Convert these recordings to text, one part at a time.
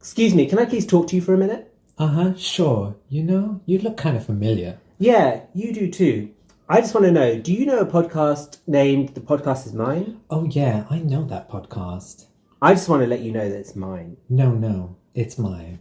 Excuse me, can I please talk to you for a minute? Sure. You look kind of familiar. Yeah, you do too. I just want to know, do you know a podcast named The Podcast Is Mine? Oh, yeah, I know that podcast. I just want to let you know that it's mine. No, it's mine.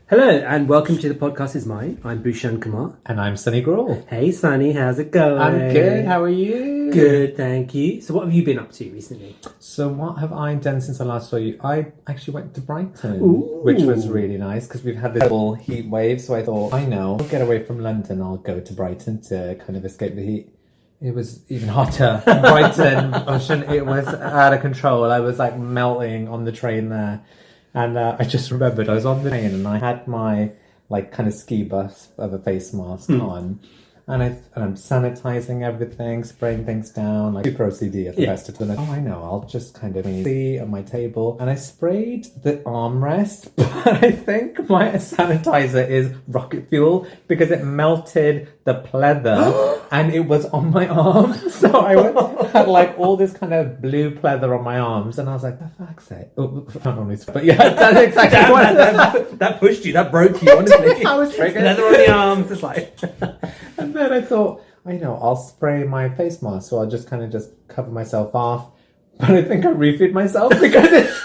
Hello, and welcome to The Podcast Is Mine. I'm Bhushan Kumar. And I'm Sunny Gruel. Hey, Sunny, how's it going? I'm good. How are you? Good, thank you. So what have you been up to recently? So what have I done since I last saw you? I actually went to Brighton, Ooh. which was really nice because we've had this little heat wave. So I thought, I'll get away from London. I'll go to Brighton to kind of escape the heat. It was even hotter. Brighton, Ocean, it was out of control. I was like melting on the train there. And I just remembered I was on the train and I had my like kind of ski buff of a face mask on. And I'm sanitizing everything, spraying things down, like super OCD at the best of them. I know, I'll just kind of see on my table. And I sprayed the armrest, but I think my sanitizer is rocket fuel because it melted the pleather and it was on my arm. So I had like all this kind of blue pleather on my arms and I was like, for fuck's sake. Oh, not normally, but yeah, that's exactly what that pushed you, that broke you, honestly. I was triggered. Leather on the arms, it's like... And then I thought, I'll spray my face mask, so I'll just kind of just cover myself off. But I think I refit myself because it's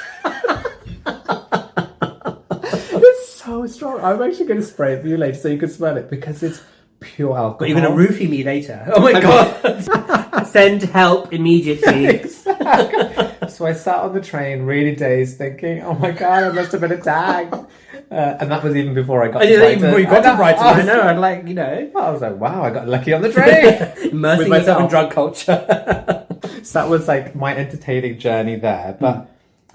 so strong. I'm actually going to spray it for you later so you can smell it because it's pure alcohol. But you're going to roofie me later. Oh my God. Send help immediately. Exactly. So I sat on the train really dazed thinking, oh my God, I must have been attacked. And that was even before I got to Brighton. Before you got to Brighton, I know. I'm like, I was like, wow, I got lucky on the train. Immersing myself in drug culture. So that was like my entertaining journey there. But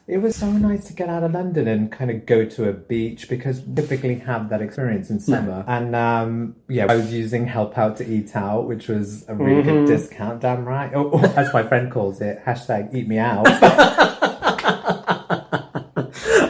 it was so nice to get out of London and kind of go to a beach because we typically have that experience in summer. And I was using Help Out to Eat Out, which was a really good discount, damn right. Or as my friend calls it, hashtag eat me out.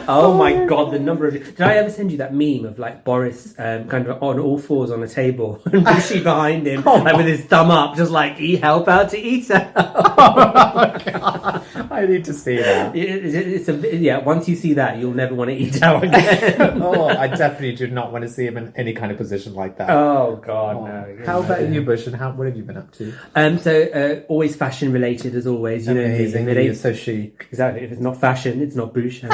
Oh my God, the number of... Did I ever send you that meme of like Boris kind of on all fours on a table and Rishi behind him like with his thumb up just like, help out to eat out. Oh my God. I need to see that. Once you see that, you'll never want to eat out again. I definitely do not want to see him in any kind of position like that. Oh God, no. How about you, Bush, and what have you been up to? So always fashion related as always. You Amazing. know, You're so chic. Exactly. If it's not fashion, it's not Bush.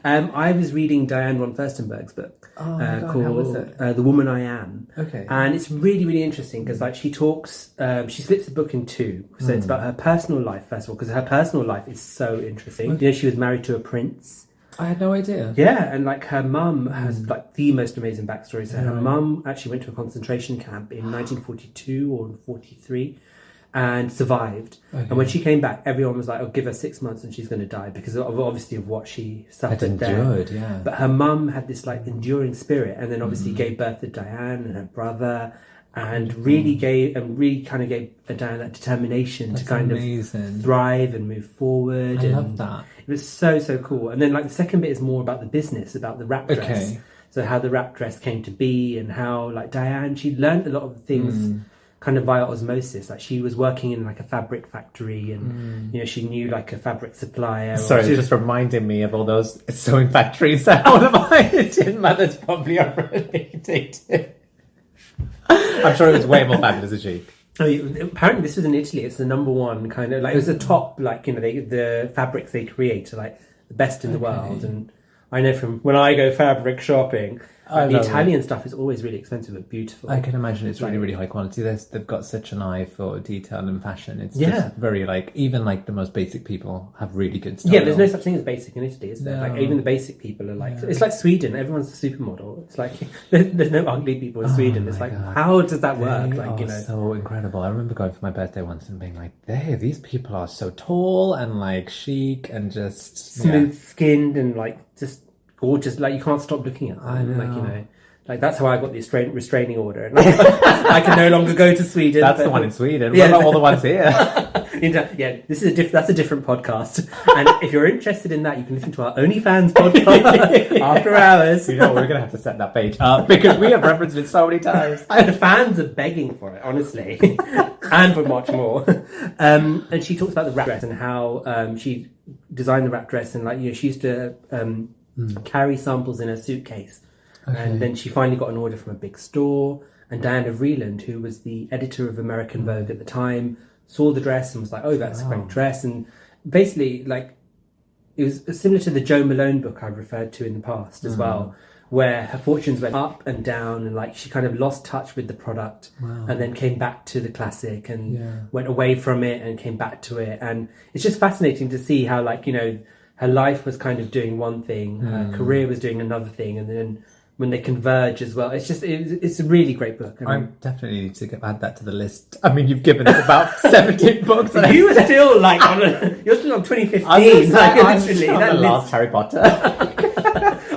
I was reading Diane von Furstenberg's book called how was it? The Woman I Am. Okay. And it's really, really interesting because like she talks, she splits the book in two. So it's about her personal life, first of all, because her personal life is so interesting. Okay. She was married to a prince. I had no idea. Yeah, and like her mum has like the most amazing backstory. So her mum actually went to a concentration camp in 1942 or 43. And survived. Okay. And when she came back, everyone was like, give her 6 months and she's going to die because of obviously of what she suffered there. Yeah. But her mum had this like enduring spirit and then obviously gave birth to Diane and her brother and really gave Diane that determination to kind of thrive and move forward. I love that. It was so, so cool. And then like the second bit is more about the business, about the wrap dress. Okay. So how the wrap dress came to be and how like Diane, she learned a lot of things kind of via osmosis. Like she was working in like a fabric factory and she knew like a fabric supplier. Sorry, it's just reminding me of all those sewing factories that all of my Indian mothers probably are related. I'm sure it was way more fabulous than chic. Apparently this was in Italy. It's the number one kind of like, it was the top, like, the fabrics they create are like the best in the world. And I know from when I go fabric shopping, the Italian stuff is always really expensive but beautiful. I can imagine it's really, really high quality. They've got such an eye for detail and fashion. It's just very like, even like the most basic people have really good style. Yeah, there's no such thing as basic in Italy, is there? No. Like even the basic people are like, it's like Sweden. Everyone's a supermodel. It's like there's no ugly people in Sweden. It's like, how does that work? So incredible. I remember going for my birthday once and being like, these people are so tall and like chic and just smooth skinned and like just gorgeous, like you can't stop looking at them. I know. Like, like that's how I got the restraining order. And I can no longer go to Sweden. That's the one in Sweden. What about all the ones here? That's a different podcast. And if you're interested in that, you can listen to our OnlyFans podcast after hours. We're going to have to set that page up because we have referenced it so many times. The fans are begging for it, honestly, and for much more. And she talks about the wrap dress and how she designed the wrap dress, and like she used to carry samples in her suitcase. And then she finally got an order from a big store. And Diana Vreeland, who was the editor of American Vogue at the time, saw the dress and was like, oh, that's a great dress. And basically, like, it was similar to the Jo Malone book I've referred to in the past as well, where her fortunes went up and down, and like she kind of lost touch with the product and then came back to the classic and went away from it and came back to it. And it's just fascinating to see how, like, you know, her life was kind of doing one thing, her career was doing another thing, and then when they converge as well, it's a really great book. I definitely need to add that to the list. I mean, you've given us about 17 books. You were still like you're still on 2015. I'm still on the last Harry Potter.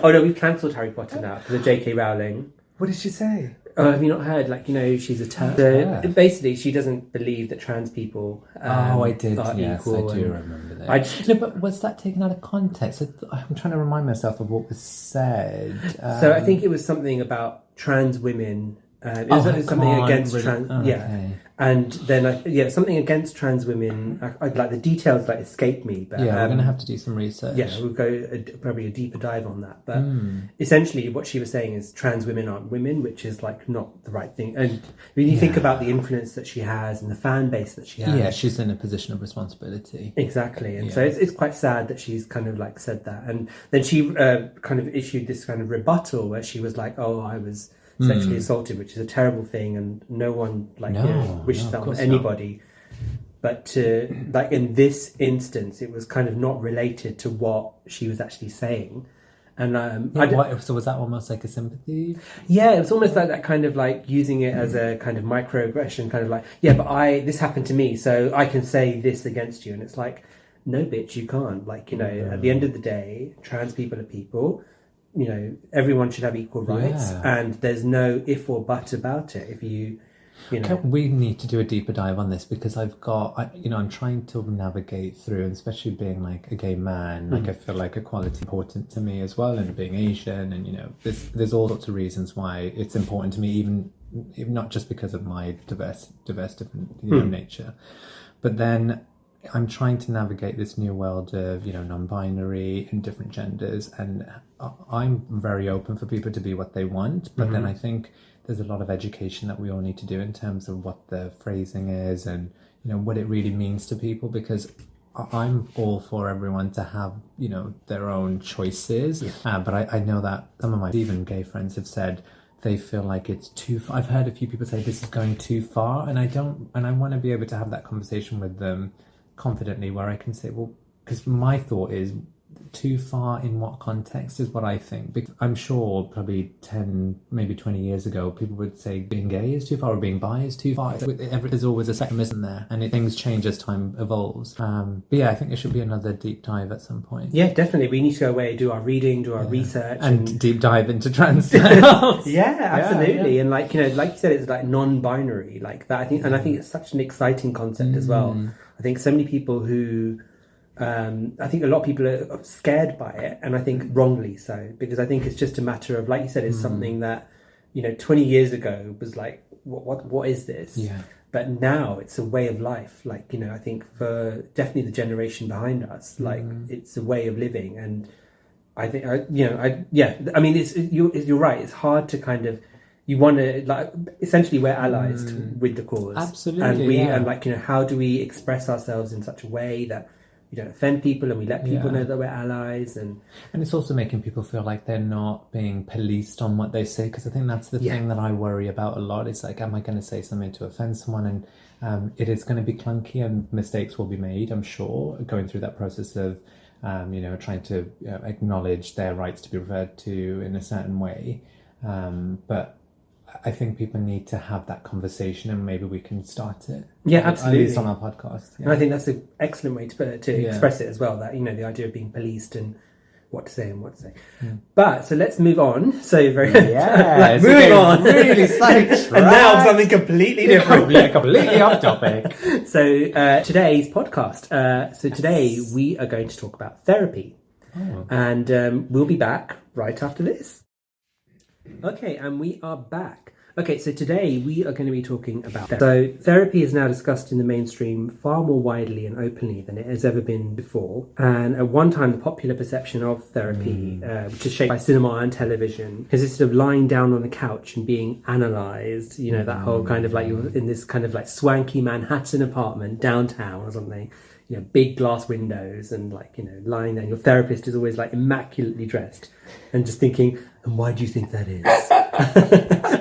Oh no, we've cancelled Harry Potter now because of J.K. Rowling. What did she say? Oh, have you not heard? Like, you know, she's a Turk. So basically, she doesn't believe that trans people I did. are Yes, equal. I do remember that. No, but was that taken out of context? I'm trying to remind myself of what was said. So I think it was something about trans women. It was something against trans. Yeah. And then, something against trans women. I'd like the details like escape me, but we're going to have to do some research. Yeah, we'll go probably a deeper dive on that. But essentially, what she was saying is trans women aren't women, which is like not the right thing. And when you think about the influence that she has and the fan base that she has, she's in a position of responsibility. Exactly, and so it's quite sad that she's kind of like said that. And then she kind of issued this kind of rebuttal where she was like, "Oh, I was sexually assaulted," which is a terrible thing, and no one wishes that on anybody. But like in this instance, it was kind of not related to what she was actually saying. And so was that almost like a sympathy? Yeah, it was almost like that, kind of like using it as a kind of microaggression, kind of like, but this happened to me, so I can say this against you. And it's like, no, bitch, you can't. Like, you know, at the end of the day, trans people are people. You know, everyone should have equal rights, and there's no if or but about it. If you know, we need to do a deeper dive on this, because I'm trying to navigate through, and especially being like a gay man, like I feel like equality is important to me as well, and being Asian, and you know, there's all sorts of reasons why it's important to me, even not just because of my diverse different nature, but then I'm trying to navigate this new world of, you know, non-binary and different genders, and I'm very open for people to be what they want, but then I think there's a lot of education that we all need to do in terms of what the phrasing is and, you know, what it really means to people, because I'm all for everyone to have, you know, their own choices, but I know that some of my even gay friends have said they feel like it's too far. I've heard a few people say this is going too far, and I want to be able to have that conversation with them confidently, where I can say, well, because my thought is too far in what context is what I think. Because I'm sure probably 10, maybe 20 years ago, people would say being gay is too far or being bi is too far. There's always a spectrum, isn't there? And things change as time evolves. But yeah, I think there should be another deep dive at some point. Yeah, definitely. We need to go away, do our reading, do our research. And deep dive into trans styles. Yeah, absolutely. And like, you know, like you said, it's like non-binary, like that. I think it's such an exciting concept as well. I think so many people who, I think a lot of people are scared by it, and I think wrongly so, because I think it's just a matter of, like you said, it's something that, you know, 20 years ago was like, what is this? Yeah. But now it's a way of life. Like, you know, I think for definitely the generation behind us, like it's a way of living, and I think, I mean, you're right. It's hard to kind of. You want to, like, essentially we're allies with the cause. Absolutely. And like, you know, how do we express ourselves in such a way that we don't offend people and we let people know that we're allies? And it's also making people feel like they're not being policed on what they say, because I think that's the thing that I worry about a lot. It's like, am I going to say something to offend someone? And it is going to be clunky, and mistakes will be made, I'm sure, going through that process of trying to acknowledge their rights to be referred to in a certain way. But I think people need to have that conversation, and maybe we can start it. Yeah, absolutely. At least on our podcast. Yeah. And I think that's an excellent way to express it as well, that, you know, the idea of being policed and what to say and what to say. But, so let's move on. So moving on. Really and now something completely different. Completely off topic. So today's podcast. So today we are going to talk about therapy. And we'll be back right after this. Okay, and we are back. Okay, so today we are going to be talking about therapy. So therapy is now discussed in the mainstream far more widely and openly than it has ever been before. And at one time, the popular perception of therapy, which is shaped by cinema and television, consisted of lying down on a couch and being analysed. You know, that whole kind of like you're in this kind of like swanky Manhattan apartment downtown or something. You know, big glass windows and like, you know, lying there. Your therapist is always like immaculately dressed and just thinking, and why do you think that is?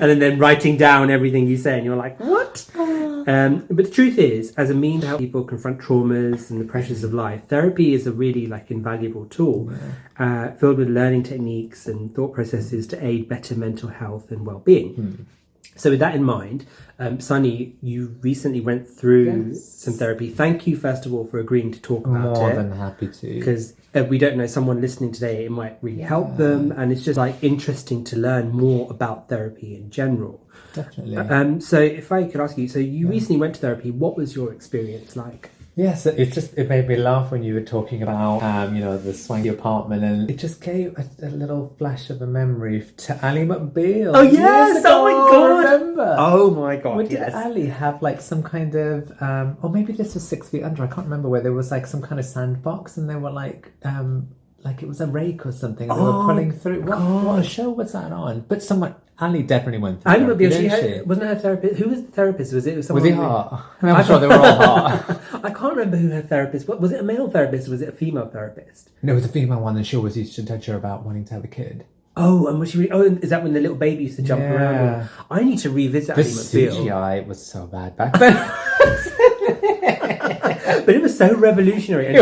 And then writing down everything you say and you're like, what? But the truth is, as a means to help people confront traumas and the pressures of life, therapy is a really like invaluable tool filled with learning techniques and thought processes to aid better mental health and well-being. So with that in mind, Sunny, you recently went through some therapy. Thank you, first of all, for agreeing to talk about it. More than happy to. Because we don't know, someone listening today, it might really help them. And it's just like interesting to learn more about therapy in general. Definitely. So if I could ask you, so you recently went to therapy. What was your experience like? Yes, it made me laugh when you were talking about the swanky apartment, and it just gave a little flash of a memory to Ali McBeal. Oh yes! Oh my god! Remember? Oh my god! What did Ali have like some kind of or maybe this was 6 Feet Under? I can't remember, where there was like some kind of sandbox, and they were like it was a rake or something, and they were pulling through. What show was that on? But Ali definitely went through. Ali McBeal, wasn't her therapist? Who was the therapist? Was it someone? Was he hot? I'm sure they were all hot. I can't remember who her therapist was. Was it a male therapist or was it a female therapist? No, it was a female one, and she always used to touch her about wanting to have a kid. Oh, and was she? Is that when the little baby used to jump around? I need to revisit Ali McBeal. CGI was so bad back then. But it was so revolutionary. And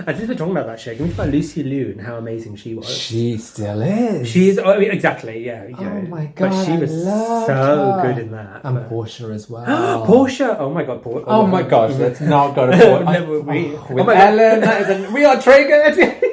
I just been talking about that show. Can we talk about Lucy Liu and how amazing she was? She still is. She's exactly, yeah. Oh my god, but she was so good in that. And Portia as well. Portia! Oh my god, Portia! Oh my gosh, let's not go to Portia. With Ellen, we are triggered.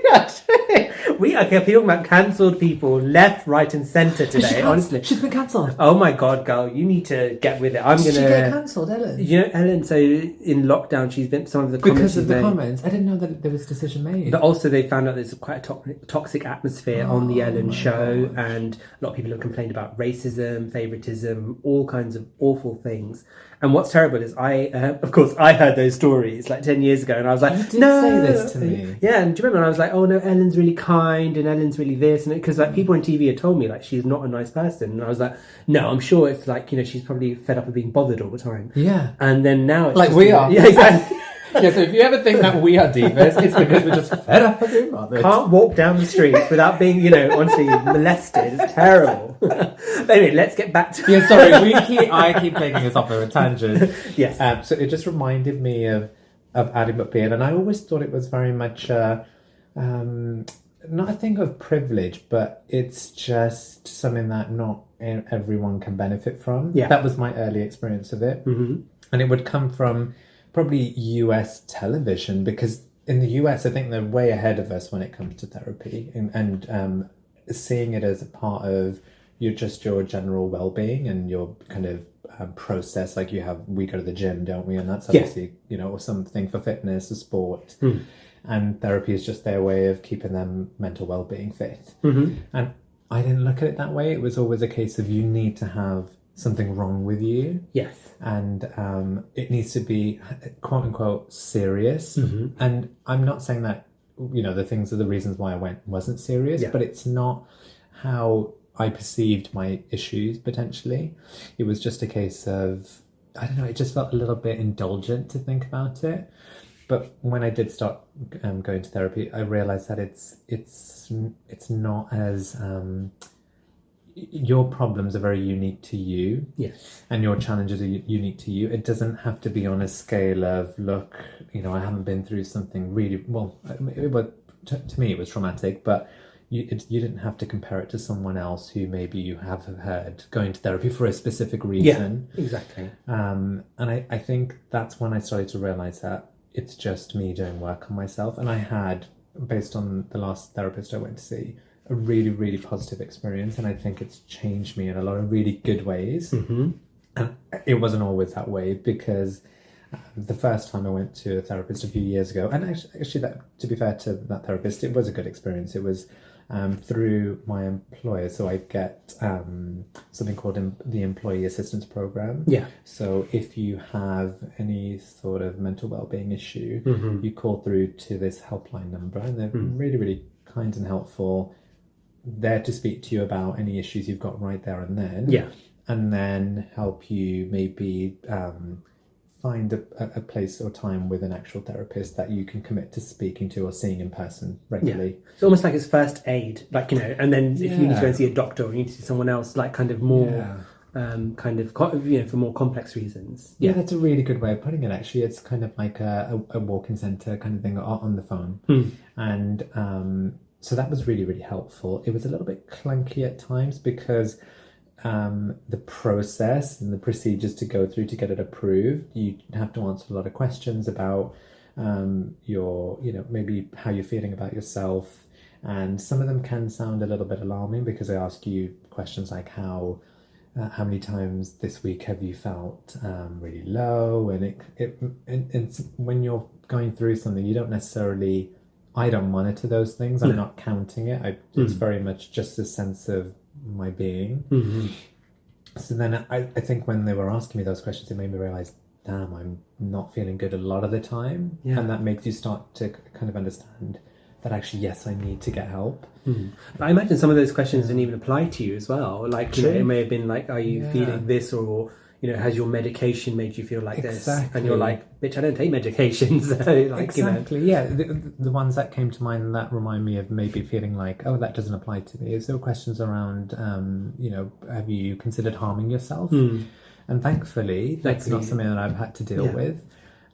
We are talking about cancelled people left, right, and centre today. Honestly, she's been cancelled. Oh my god, girl, you need to get with it. Did she get cancelled, Ellen? You know, Ellen. So in lockdown, she's been some of the comments because of the comments. I didn't know that there was a decision made. But also, they found out there's quite a toxic atmosphere on the Ellen show, and a lot of people have complained about racism, favoritism, all kinds of awful things. And what's terrible is of course, I heard those stories like 10 years ago, and I was like, you did say this to me. Yeah, and do you remember? And I was like, oh no, Ellen's really kind, and Ellen's really this, and because like people on TV had told me like she's not a nice person, and I was like, no, I'm sure it's like, you know, she's probably fed up of being bothered all the time. Yeah. And then now it's like we are. Yeah, exactly. Yeah, so if you ever think that we are divas, it's because we're just fed up of being bothered. Can't walk down the street without being, you know, honestly molested. It's terrible. But anyway, let's get back to... Yeah, sorry, I keep taking us off on a tangent. Yes. So it just reminded me of Ali McBeal, and I always thought it was very much not a thing of privilege, but it's just something that not everyone can benefit from. Yeah. That was my early experience of it. Mm-hmm. And it would come from probably US television, because in the US I think they're way ahead of us when it comes to therapy and seeing it as a part of your general well-being and your kind of process. Like we go to the gym, don't we? And that's obviously you know, something for fitness or sport. And therapy is just their way of keeping them mental well-being fit. And I didn't look at it that way. It was always a case of you need to have something wrong with you. Yes. And it needs to be quote unquote serious. And I'm not saying that, you know, the reasons why I went wasn't serious, but it's not how I perceived my issues potentially. It was just a case of, I don't know, it just felt a little bit indulgent to think about it. But when I did start going to therapy, I realized that it's not as your problems are very unique to you. Yes. And your challenges are unique to you. It doesn't have to be on a scale of, look, you know, I haven't been through something really, well, to me it was traumatic, but you didn't have to compare it to someone else who maybe you have heard going to therapy for a specific reason. Yeah, exactly. And I think that's when I started to realize that it's just me doing work on myself. And I had, based on the last therapist I went to see, a really, really positive experience, and I think it's changed me in a lot of really good ways. And it wasn't always that way, because the first time I went to a therapist a few years ago, and actually that, to be fair to that therapist, it was a good experience. It was through my employer. So I get something called the Employee Assistance Program. Yeah. So if you have any sort of mental well-being issue, Mm-hmm. you call through to this helpline number, and they're really, really kind and helpful, there to speak to you about any issues you've got right there and then. Yeah. And then help you maybe find a place or time with an actual therapist that you can commit to speaking to or seeing in person regularly. Yeah. It's almost like it's first aid, like, you know, and then if you need to go and see a doctor or you need to see someone else, like kind of more, kind of, you know, for more complex reasons. Yeah, that's a really good way of putting it, actually. It's kind of like a walk-in centre kind of thing on the phone. And so that was really, really helpful. It was a little bit clunky at times because the process and the procedures to go through to get it approved, you have to answer a lot of questions about your, you know, maybe how you're feeling about yourself, and some of them can sound a little bit alarming because they ask you questions like how many times this week have you felt really low, and it's when you're going through something, you don't necessarily, I don't monitor those things. I'm not counting it. It's very much just a sense of my being. So then I think when they were asking me those questions, it made me realize, damn, I'm not feeling good a lot of the time. And that makes you start to kind of understand that actually, yes, I need to get help. But I imagine some of those questions didn't even apply to you as well. Like, you know, it may have been like, are you feeling this, or you know, has your medication made you feel like this? And you're like, bitch, I don't take medications. So, like, Exactly. You know. Yeah, the ones that came to mind that remind me of maybe feeling like, oh, that doesn't apply to me, is there were questions around, you know, have you considered harming yourself? And thankfully, that's not something that I've had to deal with.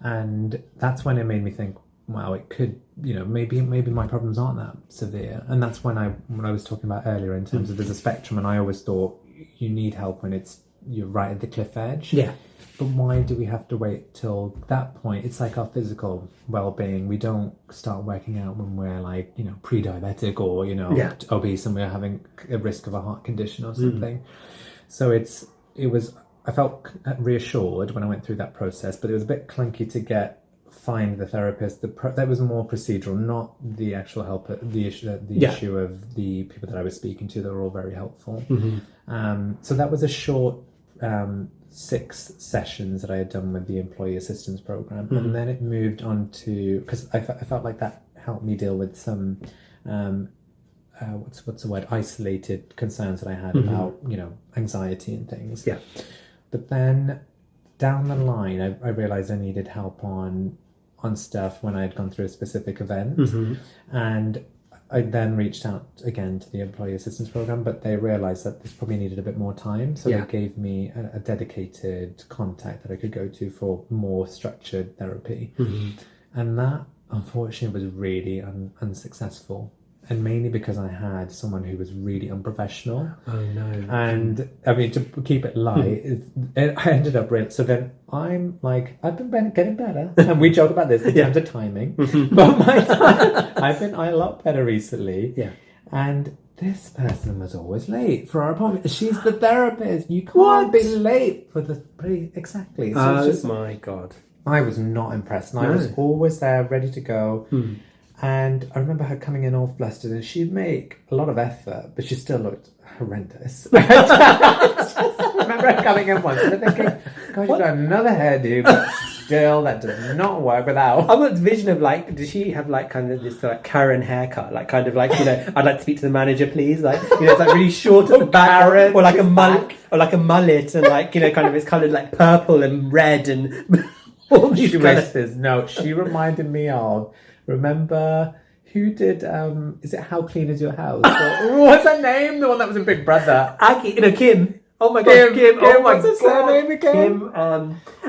And that's when it made me think, wow, it could, you know, maybe my problems aren't that severe. And that's when I was talking about earlier in terms of there's a spectrum, and I always thought you need help when you're right at the cliff edge. Yeah. But why do we have to wait till that point? It's like our physical well-being. We don't start working out when we're like, you know, pre-diabetic or, you know, obese and we're having a risk of a heart condition or something. So I felt reassured when I went through that process, but it was a bit clunky to find the therapist. That was more procedural, not the actual help. The issue of the people that I was speaking to, they were all very helpful. So that was a short 6 sessions that I had done with the Employee Assistance Program, and then it moved on to, because I felt like that helped me deal with some what's the word, isolated concerns that I had about, you know, anxiety and things. But then down the line, I realized I needed help on stuff when I had gone through a specific event. And I then reached out again to the Employee Assistance Program, but they realized that this probably needed a bit more time. So they gave me a dedicated contact that I could go to for more structured therapy. And that, unfortunately, was really unsuccessful. And mainly because I had someone who was really unprofessional. Oh no! And I mean, to keep it light, I ended up really. So then I'm like, I've been getting better, and we joke about this in terms of timing. But I've been a lot better recently. And this person was always late for our appointment. She's the therapist. You can't be late for the exactly. So my God! I was not impressed, and I was always there, ready to go. And I remember her coming in all flustered, and she'd make a lot of effort, but she still looked horrendous. I remember her coming in once and thinking, God, you've got another hairdo, but still, that does not work without. I've got the vision of like, does she have like kind of this like Karen haircut? Like kind of like, you know, I'd like to speak to the manager, please. Like, you know, it's like really short at the back, or like a mullet, and like, you know, kind of it's coloured like purple and red and all these whispers. No, she reminded me of, remember who did is it How Clean Is Your House? What's her name? The one that was in Big Brother. Kim. Oh my God, Kim. Oh my What's her surname again? Kim.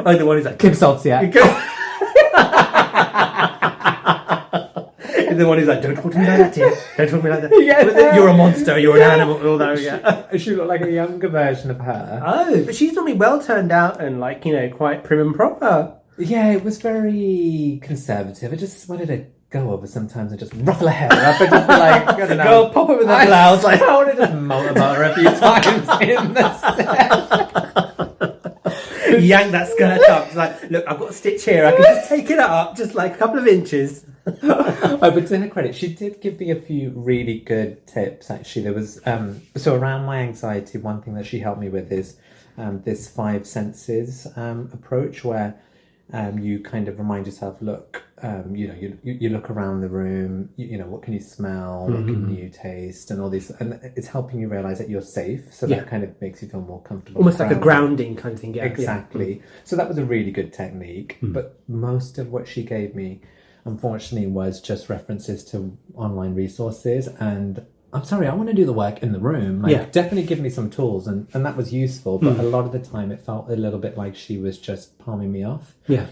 The one who's like Kim Soltiak. The one who's like, don't talk to me like that, dear. Don't talk to me like that. You're a monster. You're an animal. All that. She looked like a younger version of her. Oh, but she's normally well turned out and like, you know, quite prim and proper. Yeah, it was very conservative. I just wanted to go over sometimes and just ruffle her hair up and just be like, I don't know. Go pop her with that blouse. Like, I want to just motor about her a few times in the set. yank that skirt up. It's like, look, I've got a stitch here. I can just take it up just like a couple of inches. But to her credit, she did give me a few really good tips. Actually, there was so around my anxiety. One thing that she helped me with is this 5 senses approach, where you kind of remind yourself, look, you look around the room, what can you smell, what can you taste, and all these, and it's helping you realize that you're safe. So that kind of makes you feel more comfortable. Almost like a grounding kind of thing. Yeah, exactly. Yeah. So that was a really good technique. But most of what she gave me, unfortunately, was just references to online resources. And I'm sorry, I want to do the work in the room. Definitely give me some tools, and that was useful. But a lot of the time, it felt a little bit like she was just palming me off. Yeah.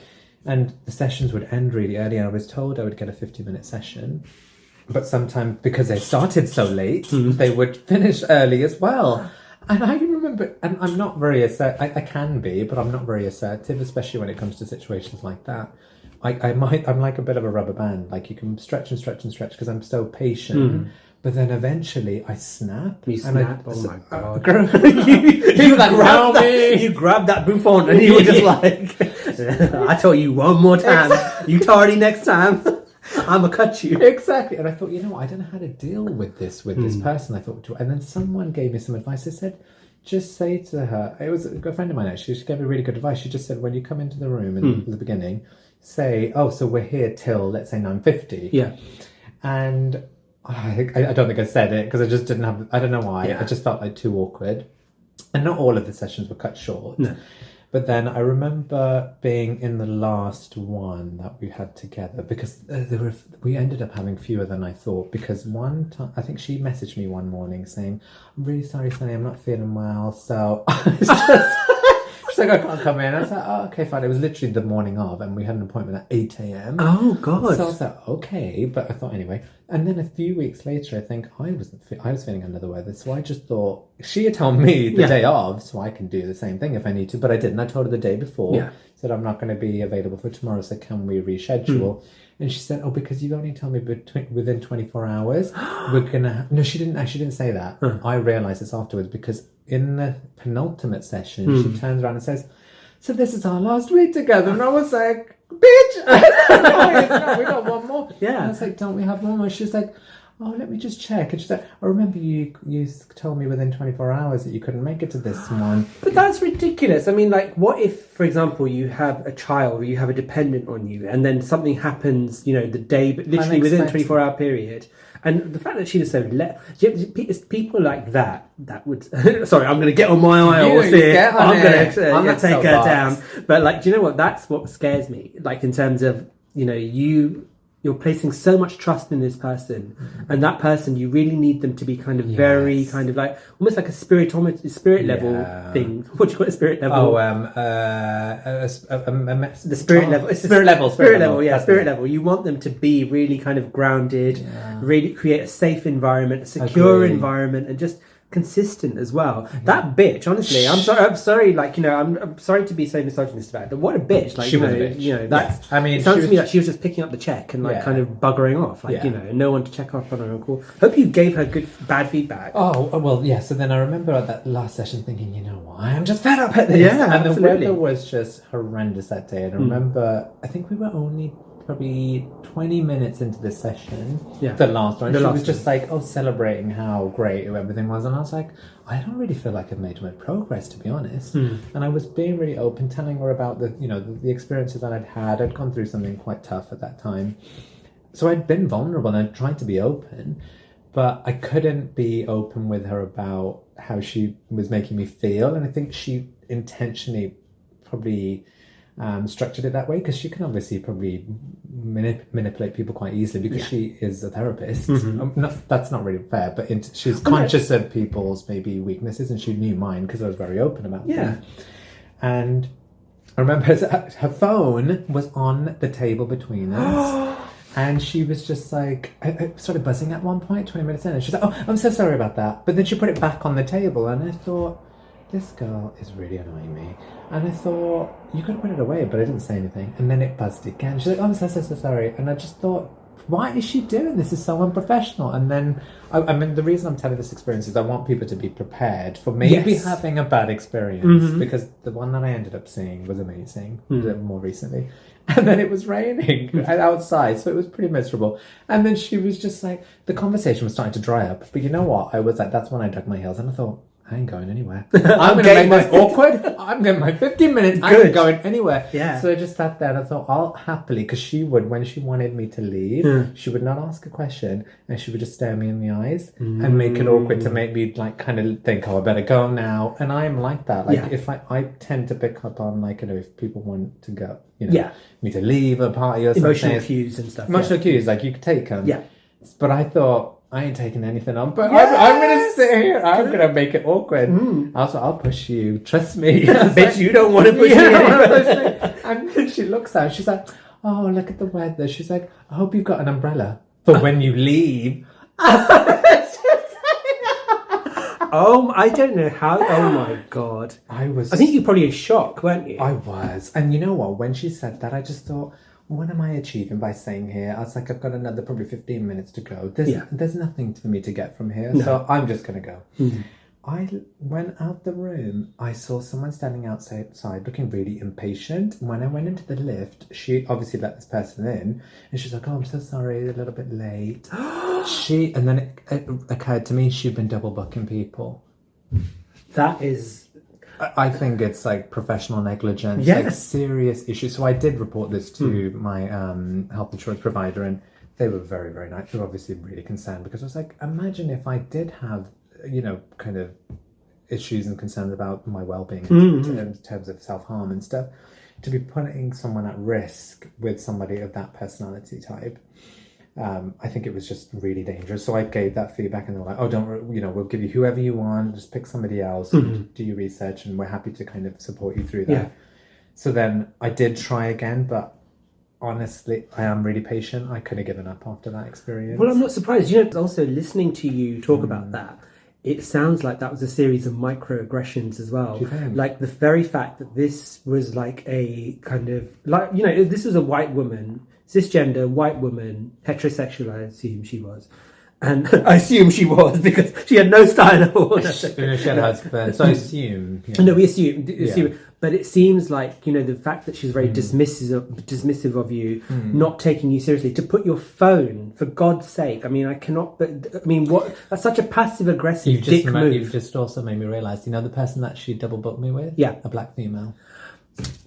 And the sessions would end really early, and I was told I would get a 50-minute session. But sometimes, because they started so late, they would finish early as well. And I remember, and I'm not very assertive, I can be, but I'm not very assertive, especially when it comes to situations like that. I'm like a bit of a rubber band. Like, you can stretch and stretch and stretch because I'm so patient. But then eventually I snap. You snap? Oh my God. You grabbed that bouffant and you were just like, I tell you one more time, you tardy next time, I'm going to cut you. Exactly. And I thought, I don't know how to deal with this person. I thought, and then someone gave me some advice. They said, just say to her, it was a friend of mine actually, she gave me really good advice. She just said, when you come into the room in the beginning, say, oh, so we're here till, let's say, 9:50. Yeah. And I don't think I said it because I just didn't have, I don't know why. I just felt like too awkward. And not all of the sessions were cut short. No. But then I remember being in the last one that we had together, because we ended up having fewer than I thought, because one time, I think she messaged me one morning saying, I'm really sorry, Sunny, I'm not feeling well. So it's just... She's like, I can't come in. I was like, oh, okay, fine. It was literally the morning of, and we had an appointment at 8 a.m. Oh, God. So I was like, okay, but I thought anyway. And then a few weeks later, I think I was feeling under the weather. So I just thought, she had told me the day of, so I can do the same thing if I need to. But I didn't. I told her the day before, said, I'm not going to be available for tomorrow, so can we reschedule? And she said, oh, because you've only told me within 24 hours, we're going to... No, she didn't say that. I realised this afterwards, because in the penultimate session, she turns around and says, so this is our last week together. And I was like, bitch! No, we got one more. Yeah. And I was like, don't we have one more? She's like, oh, let me just check. And she said, I remember you told me within 24 hours that you couldn't make it to this one. But that's ridiculous. I mean, like, what if, for example, you have a child or you have a dependent on you, and then something happens, the day, but literally within a 24-hour period. And the fact that she just said, it's people like that would... Sorry, I'm going to get on my eye horse here. I'm going to take her down. But, like, do you know what? That's what scares me. Like, in terms of, you're placing so much trust in this person, and that person, you really need them to be kind of very kind of like almost like a spirit level thing. What do you call it? Spirit level? The spirit level. It's spirit level. Yeah, spirit level. You want them to be really kind of grounded, really create a safe environment, a secure environment, and just consistent as well. That bitch, honestly, I'm sorry, like, I'm sorry to be so misogynist about it, but what a bitch. Like, she was a bitch. That's, I mean, it sounds to me like she was just picking up the check and like kind of buggering off, like, no one to check up on her and call. Hope you gave her bad feedback. Oh, well, yeah. So then I remember at that last session thinking, you know what, I'm just fed up at this. Yeah, and absolutely. the weather was just horrendous that day. And I remember, I think we were only probably 20 minutes into the session, the last one, she was just like, celebrating how great everything was, and I was like, I don't really feel like I've made much progress, to be honest. And I was being really open, telling her about the experiences that I'd had. I'd gone through something quite tough at that time, so I'd been vulnerable and I'd tried to be open, but I couldn't be open with her about how she was making me feel. And I think she intentionally probably structured it that way, because she can obviously probably manipulate people quite easily, because she is a therapist. That's not really fair, but she's conscious of people's maybe weaknesses, and she knew mine because I was very open about them. And I remember her phone was on the table between us. And she was just like, I started buzzing at one point, 20 minutes in, and she's like, oh, I'm so sorry about that. But then she put it back on the table, and I thought, this girl is really annoying me. And I thought, you could have put it away, but I didn't say anything. And then it buzzed again. She's like, oh, I'm so sorry. And I just thought, why is she doing this? Is so unprofessional. And then, I mean, the reason I'm telling this experience is I want people to be prepared for maybe having a bad experience, because the one that I ended up seeing was amazing more recently. And then it was raining outside, so it was pretty miserable. And then she was just like, the conversation was starting to dry up. But you know what? I was like, that's when I dug my heels and I thought, I ain't going anywhere. I'm going to make this awkward. I'm getting my 15 minutes. I ain't going anywhere. Yeah. So I just sat there and I thought, I'll happily, because she would, when she wanted me to leave, she would not ask a question and she would just stare me in the eyes and make it awkward to make me like kind of think, oh, I better go now. And I'm like that. Like if I tend to pick up on like, you know, if people want to go, you know, me to leave a party or something. Emotional cues and stuff. Emotional cues, like you could take them. Yeah. But I thought, I ain't taking anything on, but I'm going to sit here. I'm going to make it awkward. Also, I'll push you. Trust me. Bitch, you don't want to push me anyway. And then she looks out. She's like, oh, look at the weather. She's like, I hope you've got an umbrella for when you leave. Oh, I don't know how. Oh my God. I think you were probably in shock, weren't you? I was. And you know what? When she said that, I just thought, what am I achieving by staying here? I was like, I've got another probably 15 minutes to go. There's nothing for me to get from here. No. So I'm just going to go. I went out the room. I saw someone standing outside looking really impatient. When I went into the lift, she obviously let this person in. And she's like, oh, I'm so sorry, a little bit late. And then it occurred to me she'd been double booking people. That is... I think it's like professional negligence, yes. Like serious issues. So I did report this to my health insurance provider, and they were very, very nice. They were obviously really concerned, because I was like, imagine if I did have, you know, kind of issues and concerns about my well-being in terms of self-harm and stuff, to be putting someone at risk with somebody of that personality type. I think it was just really dangerous. So I gave that feedback, and they were like, oh, don't worry, you know, we'll give you whoever you want, just pick somebody else, do your research, and we're happy to kind of support you through that. Yeah. So then I did try again, but honestly, I am really patient. I could have given up after that experience. Well, I'm not surprised. You know, also listening to you talk about that, it sounds like that was a series of microaggressions as well. Like the very fact that this was like a kind of, like, you know, this was a white woman, cisgender white woman, heterosexual, I assume she was. And I assume she was, because she had no style at all. She had a husband, so I assume. Yeah. No, we assume. Yeah. But it seems like, you know, the fact that she's very dismissive of you, not taking you seriously, to put your phone, for God's sake. I mean, I cannot, but I mean, what? That's such a passive aggressive dick move. You've just also made me realise, you know, the person that she double booked me with? Yeah. A black female.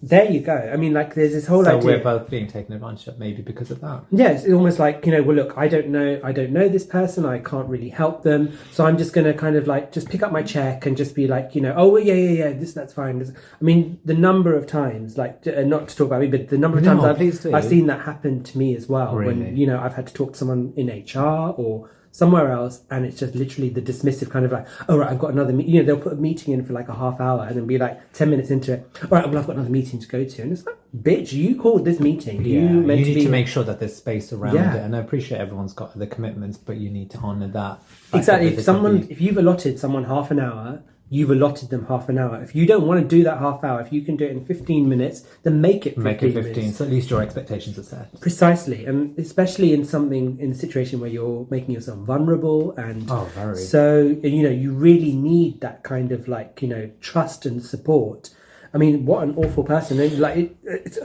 There you go. I mean, like, there's this whole idea. So we're both being taken advantage of, maybe because of that. Yeah, it's almost like, you know, well, look, I don't know this person. I can't really help them. So I'm just going to kind of like just pick up my check and just be like, you know, oh, well, yeah, that's fine. I mean, the number of times, like, not to talk about me, but the number of times I've seen that happen to me as well. Really? When, you know, I've had to talk to someone in HR or somewhere else, and it's just literally the dismissive kind of like, oh, right, I've got another meeting. You know, they'll put a meeting in for like a half hour and then be like 10 minutes into it, all right, well, I've got another meeting to go to. And it's like, bitch, you called this meeting. You need to make sure that there's space around it. And I appreciate everyone's got the commitments, but you need to honour that. Exactly. If you've allotted someone half an hour, you've allotted them half an hour. If you don't want to do that half hour, if you can do it in 15 minutes, then make it 15 minutes. So at least your expectations are set. Precisely. And especially in a situation where you're making yourself vulnerable, and very. So, you know, you really need that kind of like, you know, trust and support. I mean, what an awful person. And like,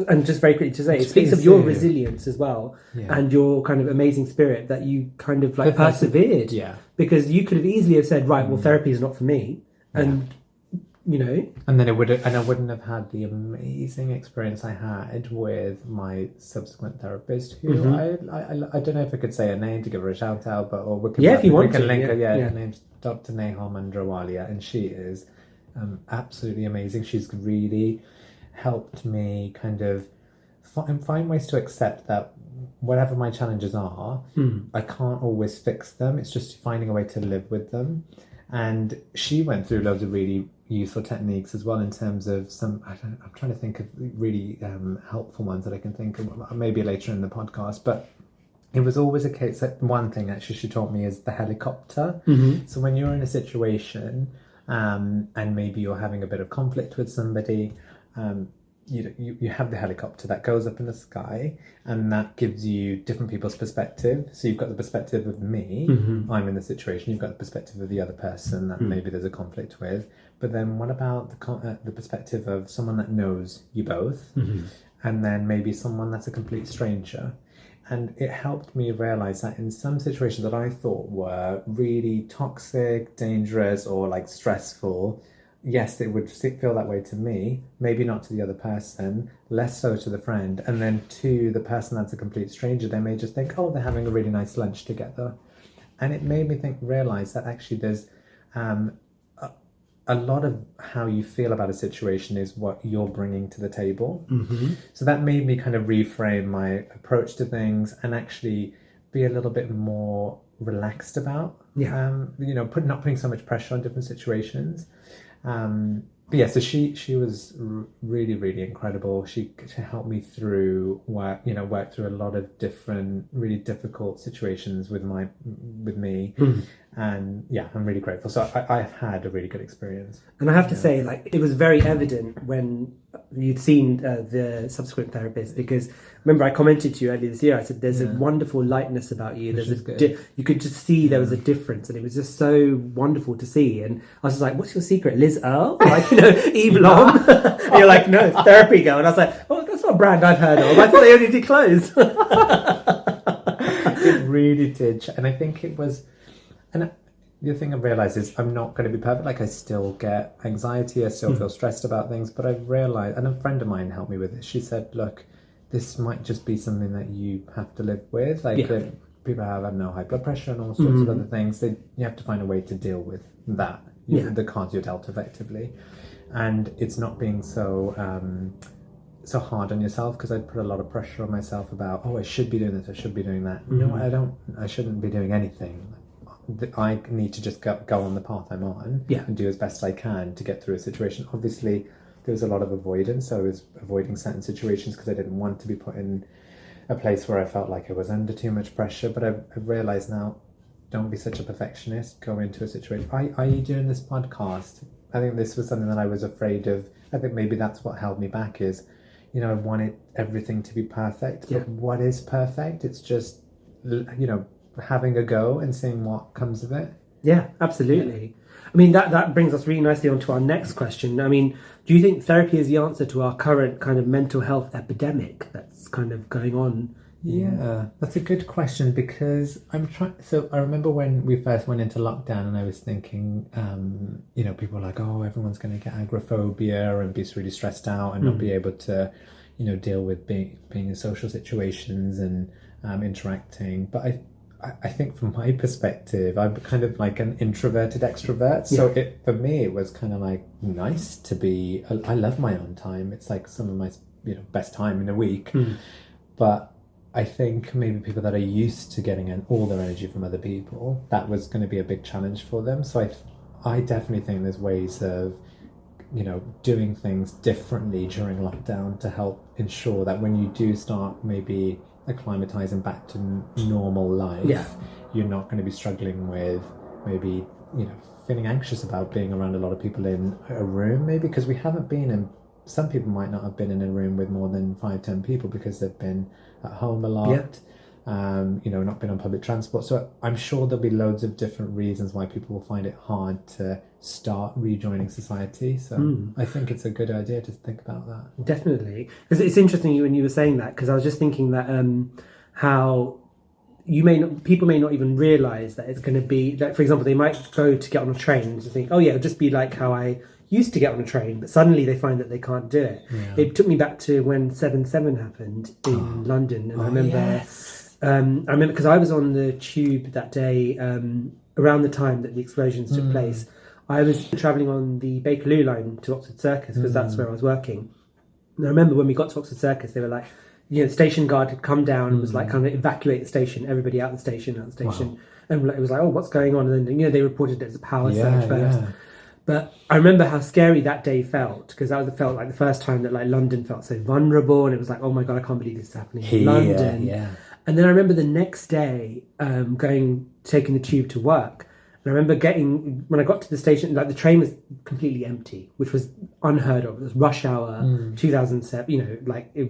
and just very quickly to say, it speaks of your resilience as well, and your kind of amazing spirit that you kind of like persevered. Yeah. Because you could have easily have said, right, well, therapy is not for me. And, you know... And then I wouldn't have had the amazing experience I had with my subsequent therapist, who I don't know if I could say her name to give her a shout out, but or we can if you want to link her. Her name's Dr. Neha Mandrawalia, and she is absolutely amazing. She's really helped me kind of find ways to accept that whatever my challenges are, I can't always fix them. It's just finding a way to live with them. And she went through loads of really useful techniques as well, in terms of I'm trying to think of really helpful ones that I can think of, maybe later in the podcast. But it was always a case that one thing actually she taught me is the helicopter. So when you're in a situation and maybe you're having a bit of conflict with somebody, you have the helicopter that goes up in the sky, and that gives you different people's perspective. So you've got the perspective of me, I'm in the situation. You've got the perspective of the other person that maybe there's a conflict with. But then what about the perspective of someone that knows you both, and then maybe someone that's a complete stranger? And it helped me realize that in some situations that I thought were really toxic, dangerous, or like stressful, yes, it would feel that way to me, maybe not to the other person, less so to the friend. And then to the person that's a complete stranger, they may just think, oh, they're having a really nice lunch together. And it made me realize that actually there's a lot of how you feel about a situation is what you're bringing to the table. So that made me kind of reframe my approach to things and actually be a little bit more relaxed about, not putting so much pressure on different situations. But yeah, so she was really, really incredible. She helped me through work through a lot of different really difficult situations with me. And yeah, I'm really grateful. So I've had a really good experience. And I have to say, like, it was very evident when you'd seen the subsequent therapist, because remember I commented to you earlier this year, I said there's a wonderful lightness about you. You could just see there was a difference, and it was just so wonderful to see. And I was just like, what's your secret? Liz Earle? Like, Eve Lom? And you're like, no, it's Therapy Girl. And I was like, oh, that's not a brand I've heard of. I thought they only did clothes. It really did. And I think it was... And the thing I've realised is I'm not going to be perfect. Like, I still get anxiety, I still feel stressed about things, but I've realised, and a friend of mine helped me with this, she said, look, this might just be something that you have to live with. Like, people have, I don't know, high blood pressure and all sorts of other things. You have to find a way to deal with that, the cards you're dealt effectively. And it's not being so hard on yourself, because I'd put a lot of pressure on myself about, oh, I should be doing this, I should be doing that. No, I shouldn't be doing anything. I need to just go on the path I'm on and do as best I can to get through a situation. Obviously, there was a lot of avoidance. I was avoiding certain situations because I didn't want to be put in a place where I felt like I was under too much pressure. But I've realised now, don't be such a perfectionist. Go into a situation. Are you doing this podcast? I think this was something that I was afraid of. I think maybe that's what held me back is, I wanted everything to be perfect. But what is perfect? It's just, having a go and seeing what comes of it. Yeah, absolutely. I mean, that brings us really nicely onto our next question. I mean, do you think therapy is the answer to our current kind of mental health epidemic that's kind of going on? Yeah, that's a good question, because so I remember when we first went into lockdown and I was thinking, people were like, oh, everyone's going to get agoraphobia and be really stressed out and not be able to, deal with being in social situations and interacting. But I think from my perspective, I'm kind of like an introverted extrovert. So for me, it was kind of like nice to be, I love my own time. It's like some of my, best time in a week. But I think maybe people that are used to getting all their energy from other people, that was going to be a big challenge for them. So I definitely think there's ways of, doing things differently during lockdown to help ensure that when you do start maybe acclimatizing back to normal life, you're not going to be struggling with maybe feeling anxious about being around a lot of people in a room, maybe because we haven't been in, some people might not have been in a room with more than 5-10 people because they've been at home a lot, not been on public transport. So I'm sure there'll be loads of different reasons why people will find it hard to start rejoining society. So I think it's a good idea to think about that. Definitely. Because it's interesting when you were saying that, because I was just thinking that how people may not even realise that it's going to be, like, for example, they might go to get on a train and just think, oh yeah, it'll just be like how I used to get on a train, but suddenly they find that they can't do it. It took me back to when 7/7 happened in London, and I remember because I was on the tube that day around the time that the explosions took place. I was travelling on the Bakerloo line to Oxford Circus because that's where I was working. And I remember when we got to Oxford Circus, they were like, the station guard had come down and was like, kind of evacuate the station, everybody out the station. Wow. And it was like, oh, what's going on? And then, they reported it as a power surge first. But I remember how scary that day felt, because that felt like the first time that like London felt so vulnerable, and it was like, oh my God, I can't believe this is happening in London. And then I remember the next day taking the tube to work, And I remember when I got to the station, like the train was completely empty, which was unheard of. It was rush hour, 2007. You know, like it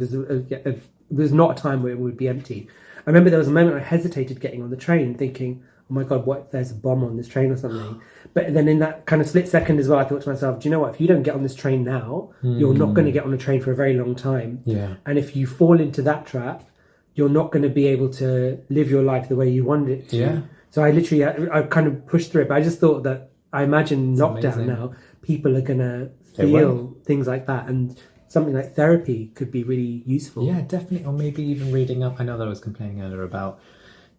was not a time where it would be empty. I remember there was a moment I hesitated getting on the train, thinking, "Oh my God, what if there's a bomb on this train or something?" But then in that kind of split second as well, I thought to myself, "Do you know what? If you don't get on this train now, you're not going to get on a train for a very long time. Yeah. And if you fall into that trap, you're not going to be able to live your life the way you wanted it to." Yeah. So I kind of pushed through it, but I just thought that I imagine lockdown amazing. now, people are going to feel things like that, and something like therapy could be really useful. Yeah, definitely. Or maybe even reading up. I know that I was complaining earlier about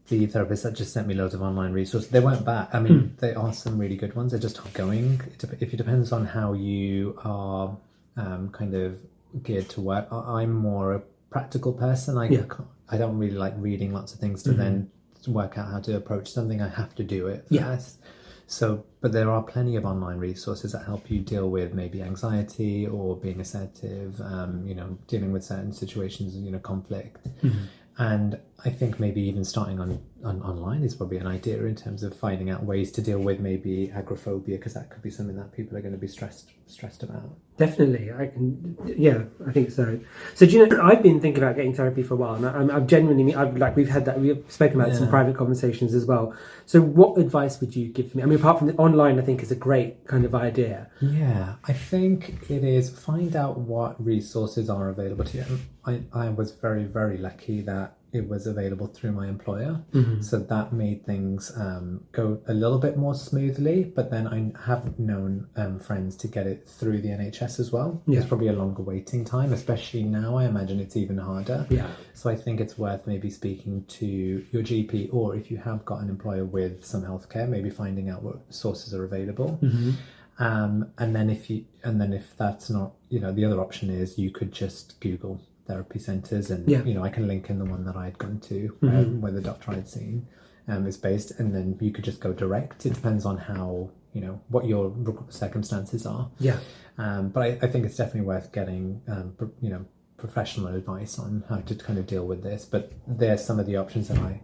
the therapist that just sent me loads of online resources. They weren't bad. I mean, there are some really good ones. They're just ongoing. If it depends on how you are kind of geared to work. I'm more a practical person. I don't really like reading lots of things to then work out how to approach something. I have to do it first. So, but there are plenty of online resources that help you deal with maybe anxiety or being assertive, dealing with certain situations, conflict. And I think maybe even starting on online is probably an idea in terms of finding out ways to deal with maybe agoraphobia, because that could be something that people are going to be stressed about. Definitely, I think so. So do you know, I've been thinking about getting therapy for a while, and I've genuinely, we've spoken about some private conversations as well. So what advice would you give me? I mean, apart from the online, I think is a great kind of idea. Yeah, I think it is find out what resources are available to you. I was very, very lucky that it was available through my employer. So that made things go a little bit more smoothly. But then I have known friends to get it through the NHS as well. There's probably a longer waiting time, especially now. I imagine it's even harder. Yeah. So I think it's worth maybe speaking to your GP, or if you have got an employer with some healthcare, maybe finding out what sources are available. And then if that's not, the other option is you could just Google therapy centres, and I can link in the one that I'd gone to where the doctor I'd seen is based, and then you could just go direct. It depends on how what your circumstances are. But I think it's definitely worth getting professional advice on how to kind of deal with this. But there's some of the options that I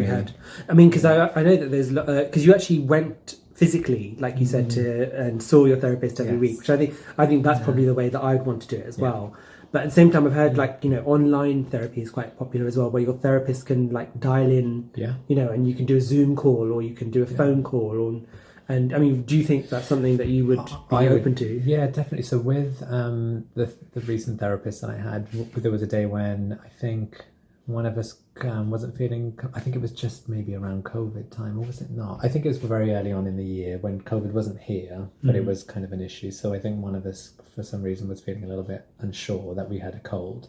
had. I mean, because I know that there's because you actually went physically, like you said, and saw your therapist every week, which I think that's probably the way that I'd want to do it as well. But at the same time, I've heard online therapy is quite popular as well, where your therapist can dial in, and you can do a Zoom call, or you can do a phone call, and I mean, do you think that's something that you would be open to? Yeah, definitely. So with the recent therapist that I had, there was a day when I think one of us wasn't feeling, I think it was just maybe around COVID time, or was it not? I think it was very early on in the year when COVID wasn't here, but it was kind of an issue. So I think one of us, for some reason, was feeling a little bit unsure that we had a cold.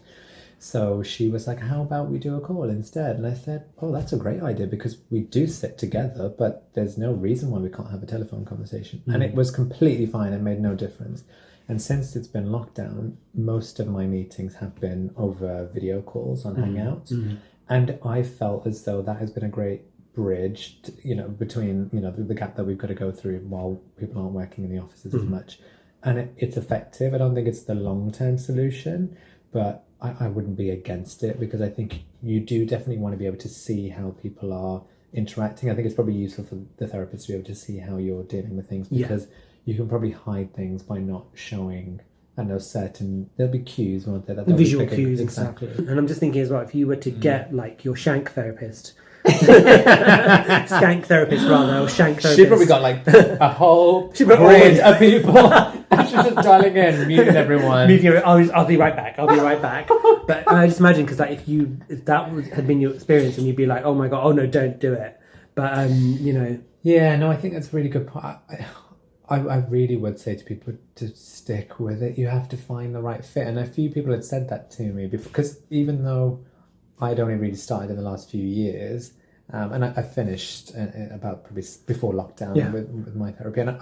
So she was like, how about we do a call instead? And I said, oh, that's a great idea, because we do sit together, but there's no reason why we can't have a telephone conversation. And it was completely fine and made no difference. And since it's been locked down, most of my meetings have been over video calls on Hangouts. And I felt as though that has been a great bridge, between, the gap that we've got to go through while people aren't working in the offices as much. And it's effective. I don't think it's the long-term solution, but I wouldn't be against it, because I think you do definitely want to be able to see how people are interacting. I think it's probably useful for the therapist to be able to see how you're dealing with things, because you can probably hide things by not showing, I know, there'll be cues, won't there? Visual cues, exactly. And I'm just thinking as well, if you were to get your shank therapist, skank therapist rather, or shank therapist. She probably got a whole grid of people. And she's just dialing in, muting everyone. I'll be right back. But I just imagine, because if that had been your experience, and you'd be like, oh my God, oh no, don't do it. But Yeah, no, I think that's a really good point. I really would say to people to stick with it. You have to find the right fit. And a few people had said that to me before, because even though I'd only really started in the last few years, and I finished about probably before lockdown with my therapy, and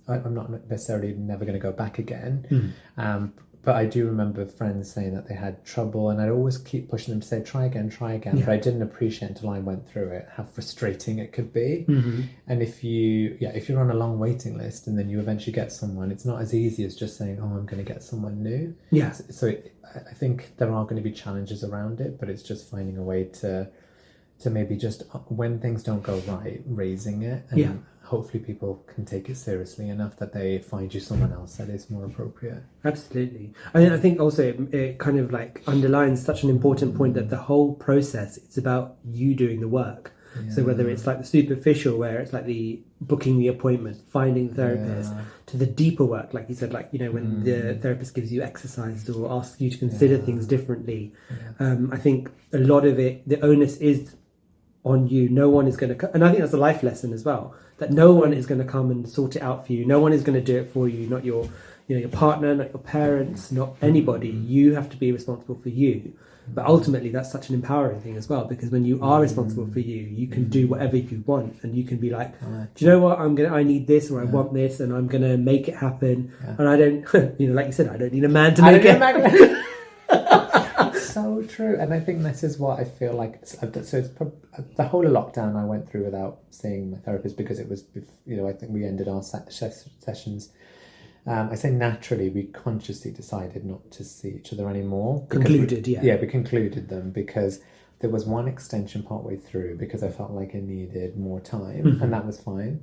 I'm not necessarily never going to go back again. But I do remember friends saying that they had trouble, and I'd always keep pushing them to say, try again. But I didn't appreciate until I went through it how frustrating it could be. And if you're on a long waiting list and then you eventually get someone, it's not as easy as just saying, oh, I'm going to get someone new. So I think there are going to be challenges around it, but it's just finding a way to to maybe just when things don't go right, raising it, and hopefully people can take it seriously enough that they find you someone else that is more appropriate. Absolutely. I think also it kind of like underlines such an important point that the whole process, it's about you doing the work. So whether it's like the superficial, where it's like the booking the appointment, finding the therapist, to the deeper work, like you said, like, you know, when the therapist gives you exercises or asks you to consider things differently. I think a lot of it, the onus is on you. No one is going to, and I think that's a life lesson as well, that no one is going to come and sort it out for you. No one is going to do it for you, not your, you know, your partner, not your parents, not anybody. You have to be responsible for you. But ultimately, that's such an empowering thing as well, because when you are responsible for you, you can do whatever you want, and you can be like, do you know what? I need this, or I want this, and I'm gonna make it happen. And I don't, you know, like you said, I don't need a man to make it. So true. And I think this is what I feel like. So it's the whole lockdown I went through without seeing my therapist, because it was, you know, I think we ended our sessions. I say naturally, we consciously decided not to see each other anymore. Concluded, Yeah, we concluded them because there was one extension partway through because I felt like I needed more time, and that was fine.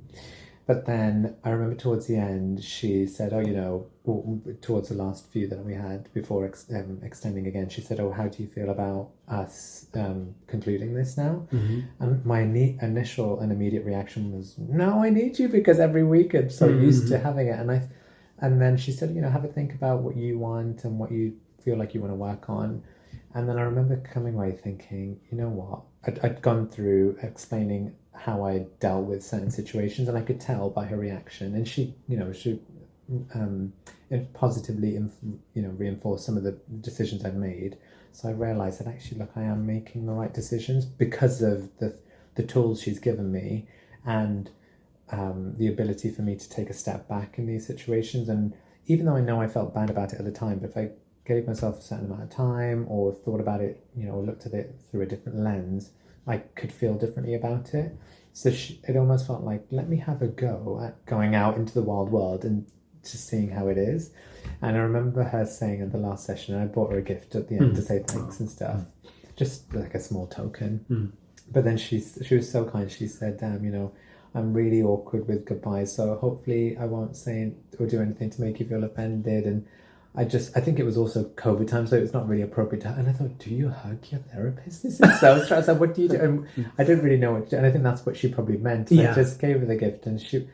But then I remember towards the end, she said, oh, you know, towards the last few that we had before extending again, she said, oh, how do you feel about us concluding this now? And my initial and immediate reaction was, no, I need you, because every week I'm so used to having it. And then she said, you know, have a think about what you want and what you feel like you want to work on. And then I remember coming away thinking, you know what? I'd gone through explaining how I dealt with certain situations, and I could tell by her reaction. And she, you know, positively, you know, reinforced some of the decisions I'd made. So I realised that actually, look, I am making the right decisions because of the tools she's given me, and the ability for me to take a step back in these situations. And even though I know I felt bad about it at the time, but if I gave myself a certain amount of time or thought about it, you know, or looked at it through a different lens, I could feel differently about it. So it almost felt like, let me have a go at going out into the wild world and just seeing how it is. And I remember her saying in the last session, and I bought her a gift at the end to say thanks and stuff, just like a small token. But then she was so kind. She said, you know, I'm really awkward with goodbyes, so hopefully I won't say or do anything to make you feel offended. And I think it was also COVID time, so it's not really appropriate. And I thought, do you hug your therapist? This is so stressful. What do you do? And I didn't really know what to do. And I think that's what she probably meant. And I just gave her the gift, and she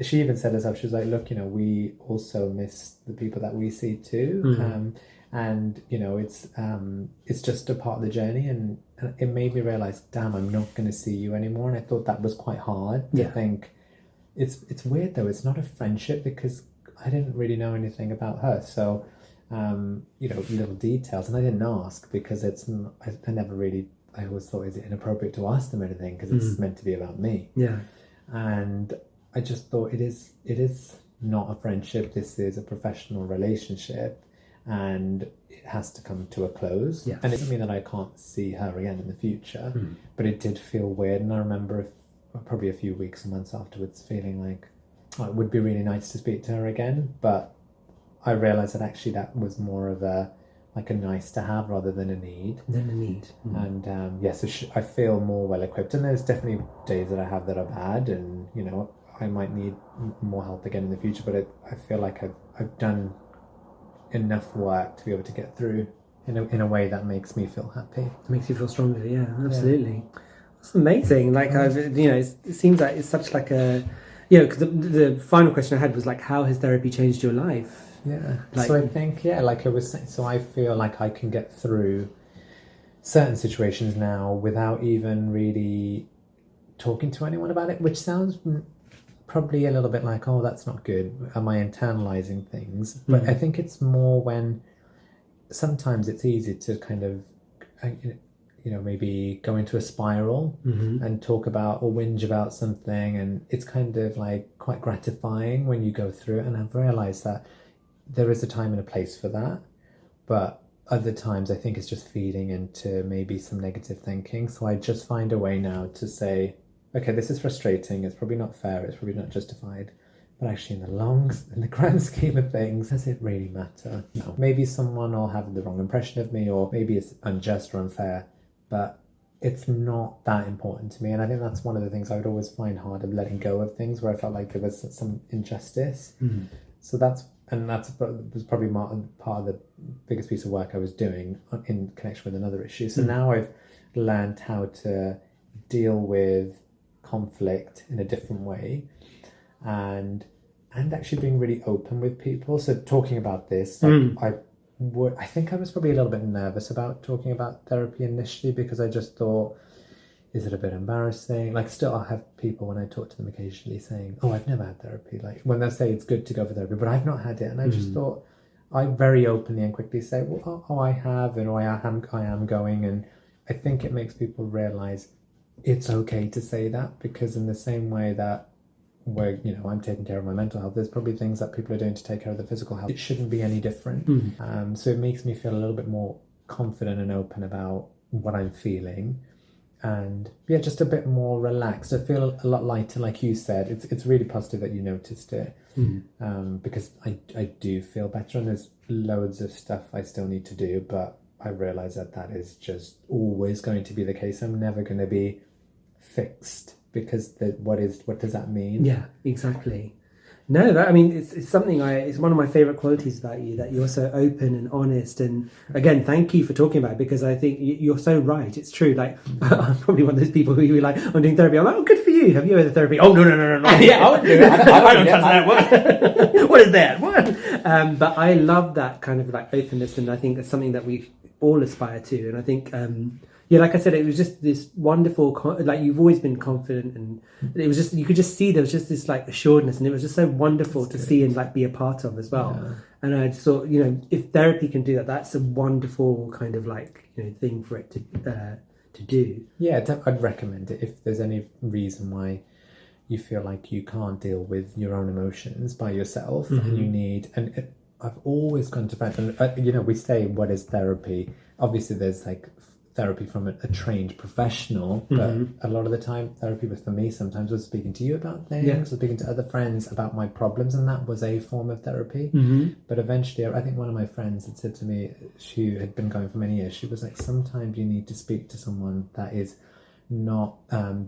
even said herself, she was like, look, you know, we also miss the people that we see too. And, you know, it's just a part of the journey. And it made me realise, damn, I'm not going to see you anymore. And I thought that was quite hard to think. It's weird, though. It's not a friendship, because I didn't really know anything about her. So, you know, little details. And I didn't ask because I never really, I always thought, is it inappropriate to ask them anything? Because it's meant to be about me. Yeah. And I just thought it is not a friendship. This is a professional relationship, and it has to come to a close. Yeah. And it doesn't mean that I can't see her again in the future, but it did feel weird. And I remember probably a few weeks and months afterwards feeling like, oh, it would be really nice to speak to her again. But I realised that actually that was more of a nice to have rather than a need. And so I feel more well equipped. And there's definitely days that I have that are bad, and, you know, I might need more help again in the future. But I feel like I've done enough work to be able to get through in a way that makes me feel happy. It makes you feel stronger. Yeah, absolutely. That's amazing. Like, it seems like it's such like a, you know, because the final question I had was like, how has therapy changed your life? Yeah. So I think, like I was saying, so I feel like I can get through certain situations now without even really talking to anyone about it, which sounds probably a little bit like, oh, that's not good. Am I internalizing things? But I think it's more when sometimes it's easy to kind of, you know, maybe go into a spiral and talk about or whinge about something. And it's kind of like quite gratifying when you go through it. And I've realized that there is a time and a place for that. But other times I think it's just feeding into maybe some negative thinking. So I just find a way now to say, okay, this is frustrating. It's probably not fair. It's probably not justified. But actually, in the grand scheme of things, does it really matter? No. Maybe someone will have the wrong impression of me, or maybe it's unjust or unfair. But it's not that important to me. And I think that's one of the things I would always find hard of letting go of things where I felt like there was some injustice. So that was probably part of the biggest piece of work I was doing in connection with another issue. So now I've learned how to deal with conflict in a different way, and actually being really open with people. So talking about this, I think I was probably a little bit nervous about talking about therapy initially, because I just thought, is it a bit embarrassing? Like, still I'll have people when I talk to them occasionally saying, oh, I've never had therapy. Like, when they say it's good to go for therapy, but I've not had it. And I just thought, I very openly and quickly say, well, I have, and I am going. And I think it makes people realize it's okay to say that, because in the same way that I'm taking care of my mental health, there's probably things that people are doing to take care of their physical health. It shouldn't be any different. So it makes me feel a little bit more confident and open about what I'm feeling, and just a bit more relaxed. I feel a lot lighter, like you said. It's really positive that you noticed it, because I do feel better, and there's loads of stuff I still need to do, but I realise that is just always going to be the case. I'm never going to be fixed, because what does that mean? Yeah, exactly. No, it's something it's one of my favourite qualities about you, that you're so open and honest. And again, thank you for talking about it, because I think you're so right. It's true. Like, I'm probably one of those people who you're like, I'm doing therapy. I'm like, oh, good for you. Have you had therapy? Oh, no. Yeah, I would do it. I don't touch that. What is that? What? But I love that kind of like openness, and I think it's something that we all aspire to. And I think, like I said, it was just this wonderful, like, you've always been confident, and it was just, you could just see there was just this like assuredness, and it was just so wonderful to see and like be a part of as well. Yeah. And I just thought, if therapy can do that, that's a wonderful kind of like, thing for it to do. Yeah, I'd recommend it if there's any reason why you feel like you can't deal with your own emotions by yourself, and you need, I've always gone to friends, and we say, what is therapy? Obviously there's like therapy from a trained professional, but a lot of the time therapy was, for me, sometimes was speaking to you about things, or speaking to other friends about my problems, and that was a form of therapy. But eventually, I think one of my friends had said to me, she had been going for many years, she was like, sometimes you need to speak to someone that is not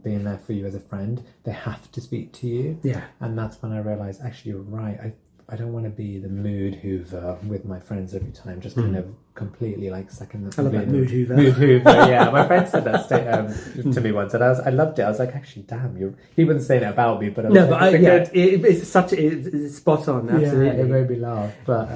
being there for you as a friend. They have to speak to you. And that's when I realized, actually, you're right, I don't want to be the mood hoover with my friends every time, just kind of completely like second. I love that mood hoover. Mood hoover, yeah. My friend said that to me once, and I loved it. I was like, actually, damn, he wasn't saying it about me, but it's spot on. Absolutely, it made me laugh. But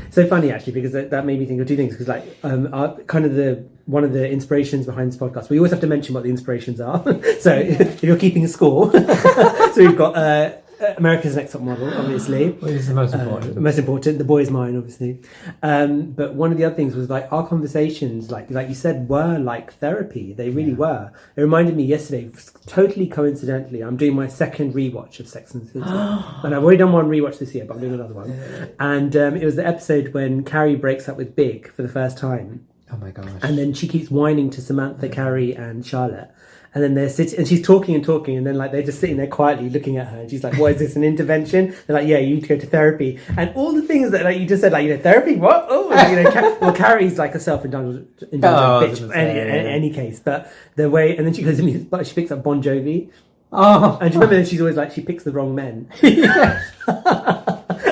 so funny actually, because that made me think of two things. Because like one of the inspirations behind this podcast, we always have to mention what the inspirations are. So if you're keeping a score, so we've got. America's Next Top Model, obviously. Which is the most important. Most important. The boy is mine, obviously. But one of the other things was like our conversations, like you said, were like therapy. They really were. It reminded me yesterday, totally coincidentally, I'm doing my second rewatch of Sex and the City. And I've already done one rewatch this year, but I'm doing another one. And it was the episode when Carrie breaks up with Big for the first time. Oh my gosh. And then she keeps whining to Samantha, Carrie and Charlotte. And then they're sitting, and she's talking, and then like they're just sitting there quietly looking at her, and she's like, "What is this? An intervention?" They're like, "Yeah, you need to go to therapy." And all the things that like you just said, like therapy, what? Oh, well, Carrie's like a self-indulgent bitch in any case. But the way, and then she goes, but she picks up Bon Jovi. Oh, and do you remember that she's always like she picks the wrong men.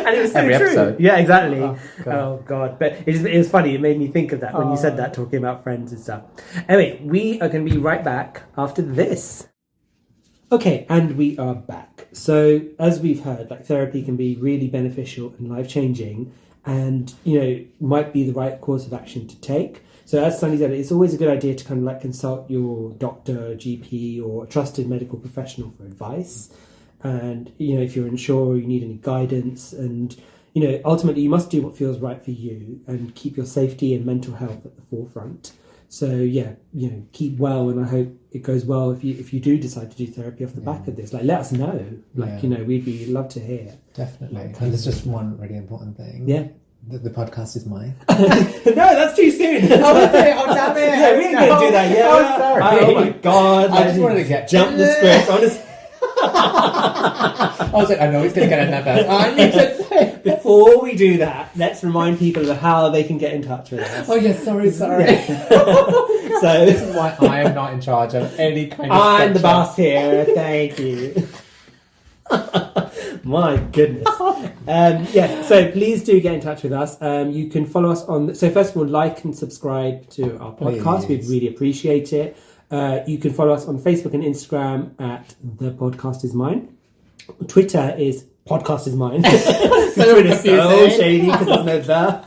And it was so every true. Episode. Yeah, exactly. Oh God. But it was funny. It made me think of that when you said that, talking about friends and stuff. Anyway, we are going to be right back after this. Okay, and we are back. So as we've heard, like therapy can be really beneficial and life-changing, and might be the right course of action to take. So as Sunny said, it's always a good idea to kind of like consult your doctor, GP, or a trusted medical professional for advice. And, if you're unsure or you need any guidance, and, ultimately you must do what feels right for you and keep your safety and mental health at the forefront. So, keep well, and I hope it goes well if you do decide to do therapy off the back of this. Like, let us know. We'd love to hear. Definitely. And there's just one really important thing. Yeah. The podcast is mine. No, that's too soon. Oh, damn it. Yeah, we ain't going to do that yet. Oh, sorry. Oh, my God. I just wanted to jump the script, honestly. I was like, I know he's going to get nervous. I need to say. Before we do that, let's remind people of how they can get in touch with us. Oh, yes, sorry. So This is why I am not in charge of any kind of I'm the structure. boss here. Thank you. My goodness. So please do get in touch with us. You can follow us on. So first of all, like and subscribe to our podcast. Please. We'd really appreciate it. You can follow us on Facebook and Instagram at The Podcast Is Mine. Twitter is Podcast Is Mine. Twitter's so shady because there's no the.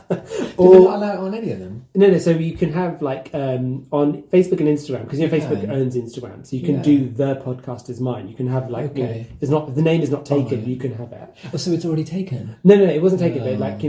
Do we not allow it on any of them? No. So you can have like on Facebook and Instagram, because Facebook owns Instagram, so you can do The Podcast Is Mine. You can have like if the name is not taken, you can have it. Oh, so it's already taken? No, it wasn't taken. But like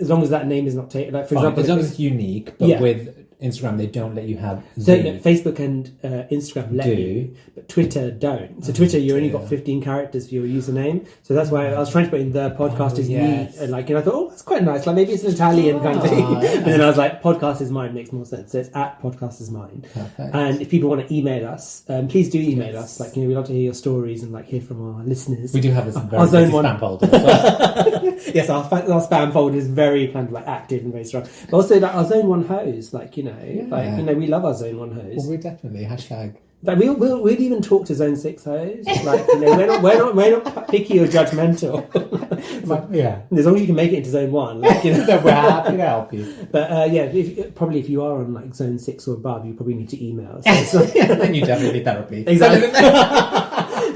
as long as that name is not taken, like for example, as long as it's unique, but with Instagram they don't let you have. So Facebook and Instagram let you, but Twitter don't. So Twitter, you only got 15 characters for your username. So that's why I was trying to put in The Podcast Is Me, and I thought, oh, that's quite nice. Like maybe it's an Italian kind of thing. And then I was like, Podcast Is Mine makes more sense. So it's at Podcast Is Mine. Perfect. And if people want to email us, please do email us. Like we love to hear your stories and like hear from our listeners. We do have this very busy spam folder as well. Yes, our spam folder is very kind of like active and very strong. But also like our Zone 1 hose, we love our Zone 1 hose. Well, we definitely hashtag. Like we'll even talk to Zone 6 hose. Like we're not picky or judgmental. As long as you can make it into Zone 1, we're happy to help you. But if you are on like Zone 6 or above, you probably need to email us. Then you definitely need therapy. Exactly.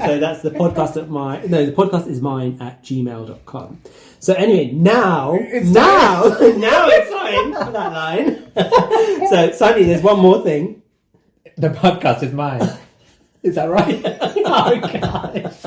So that's the podcast the podcast is mine at gmail.com. So anyway, now it's time for that line. So Sunny, there's one more thing. The podcast is mine. Is that right? Oh gosh.